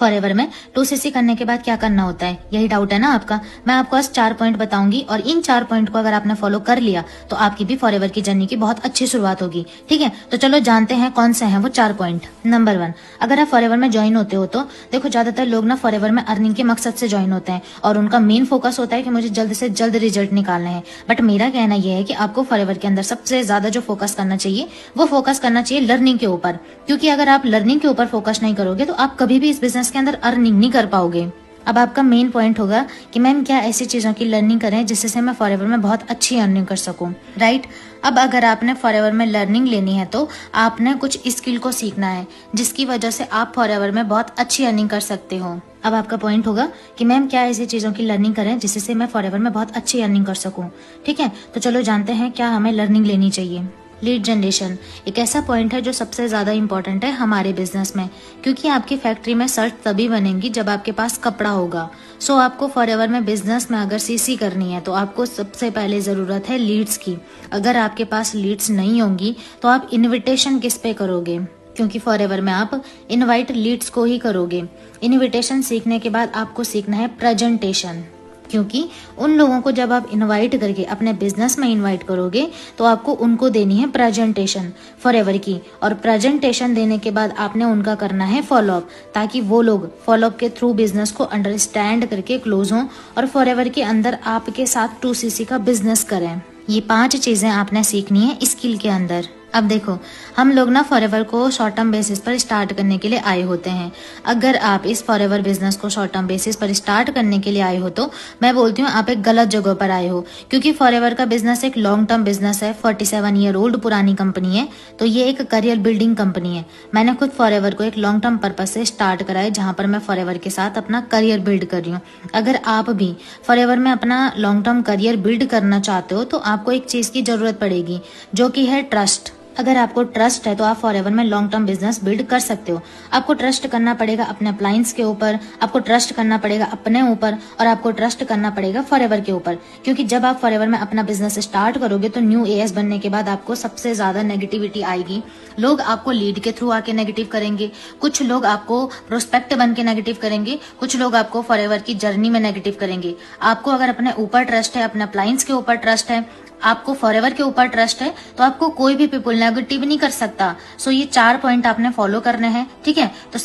Forever में 2cc करने के बाद क्या करना होता है, यही डाउट है ना आपका। मैं आपको आज 4 पॉइंट बताऊंगी और इन 4 पॉइंट को अगर आपने फॉलो कर लिया तो आपकी भी फॉरएवर की जर्नी की बहुत अच्छी शुरुआत होगी। ठीक है, तो चलो जानते हैं कौन से हैं वो 4 पॉइंट। नंबर 1, अगर आप फॉरएवर में ज्वाइन होते हो तो देखो, ज्यादातर लोग ना फॉरएवर में अर्निंग के मकसद से ज्वाइन होते हैं और उनका मेन फोकस होता है कि मुझे जल्द से जल्द रिजल्ट निकालने हैं। बट मेरा कहना यह है कि आपको फॉरएवर के अंदर सबसे ज्यादा जो फोकस करना चाहिए वो फोकस करना चाहिए लर्निंग के ऊपर, क्योंकि अगर आप लर्निंग के ऊपर फोकस नहीं करोगे तो आप कभी भी इस बिजनेस के अंदर अर्निंग नहीं कर पाओगे। अब आपका मेन पॉइंट होगा कि मैम क्या ऐसी चीजों की लर्निंग करें जिससे मैं फॉरएवर में बहुत अच्छी अर्निंग कर सकूं, राइट। अब अगर आपने फॉरएवर में लर्निंग लेनी है तो आपने कुछ स्किल को सीखना है जिसकी वजह से आप फॉरएवर में बहुत अच्छी अर्निंग कर सकते हो। अब आपका पॉइंट होगा कि मैम क्या ऐसी चीजों की लर्निंग करें जिससे मैं फॉरएवर में बहुत अच्छी अर्निंग कर सकूं। ठीक है, तो चलो जानते हैं क्या हमें लर्निंग लेनी चाहिए। लीड जनरेशन एक ऐसा पॉइंट है जो सबसे ज्यादा इंपॉर्टेंट है हमारे बिजनेस में, क्योंकि आपकी फैक्ट्री में शर्ट तभी बनेंगी जब आपके पास कपड़ा होगा। सो आपको फॉरएवर में बिजनेस में अगर सीसी करनी है तो आपको सबसे पहले जरूरत है लीड्स की। अगर आपके पास लीड्स नहीं होंगी तो आप इनविटेशन किस पे करोगे, क्योंकि फॉरएवर में आप इनवाइट लीड्स को ही करोगे। इनविटेशन सीखने के बाद आपको सीखना है प्रेजेंटेशन, क्योंकि उन लोगों को जब आप इनवाइट करके अपने बिजनेस में इनवाइट करोगे तो आपको उनको देनी है प्रेजेंटेशन फॉरएवर की, और प्रेजेंटेशन देने के बाद आपने उनका करना है फॉलोअप, ताकि वो लोग फॉलोअप के थ्रू बिजनेस को अंडरस्टैंड करके क्लोज हों और फॉरएवर के अंदर आपके साथ 2cc का बिजनेस करें। ये 5 चीजें आपने सीखनी है स्किल के अंदर। अब देखो, हम लोग ना फॉरएवर को शॉर्ट टर्म बेसिस पर स्टार्ट करने के लिए आए होते हैं। अगर आप इस फॉरएवर बिजनेस को शॉर्ट टर्म बेसिस पर स्टार्ट करने के लिए आए हो तो मैं बोलती हूँ आप एक गलत जगह पर आए हो, क्योंकि फॉरएवर का बिजनेस एक लॉन्ग टर्म बिजनेस है। 47 ईयर ओल्ड पुरानी कंपनी है, तो ये एक करियर बिल्डिंग कंपनी है। मैंने खुद फॉरएवर को एक लॉन्ग टर्म पर्पज से स्टार्ट करा है, जहां पर मैं फॉरएवर के साथ अपना करियर बिल्ड कर रही हूँ। अगर आप भी फॉरएवर में अपना लॉन्ग टर्म करियर बिल्ड करना चाहते हो तो आपको एक चीज की जरूरत पड़ेगी, जो कि है ट्रस्ट। अगर आपको ट्रस्ट है तो आप फॉरएवर में लॉन्ग टर्म बिजनेस बिल्ड कर सकते हो। आपको ट्रस्ट करना पड़ेगा अपने अप्लायंस के ऊपर, आपको ट्रस्ट करना पड़ेगा अपने ऊपर, और आपको ट्रस्ट करना पड़ेगा फॉरएवर के ऊपर, क्योंकि जब आप फॉरएवर में अपना बिजनेस स्टार्ट करोगे तो न्यू एएस बनने के बाद आपको सबसे ज्यादा नेगेटिविटी आएगी। लोग आपको लीड के थ्रू आके नेगेटिव करेंगे, कुछ लोग आपको प्रोस्पेक्ट बन के नेगेटिव करेंगे, कुछ लोग आपको फॉरएवर की जर्नी में नेगेटिव करेंगे। आपको अगर अपने ऊपर ट्रस्ट है, अपने अप्लायंस के ऊपर ट्रस्ट है, आपको फॉरएवर के ऊपर ट्रस्ट है, तो आपको कोई भी पीपल नेगेटिव नहीं कर सकता। सो ये 4 पॉइंट आपने फॉलो करने हैं। ठीक है, तो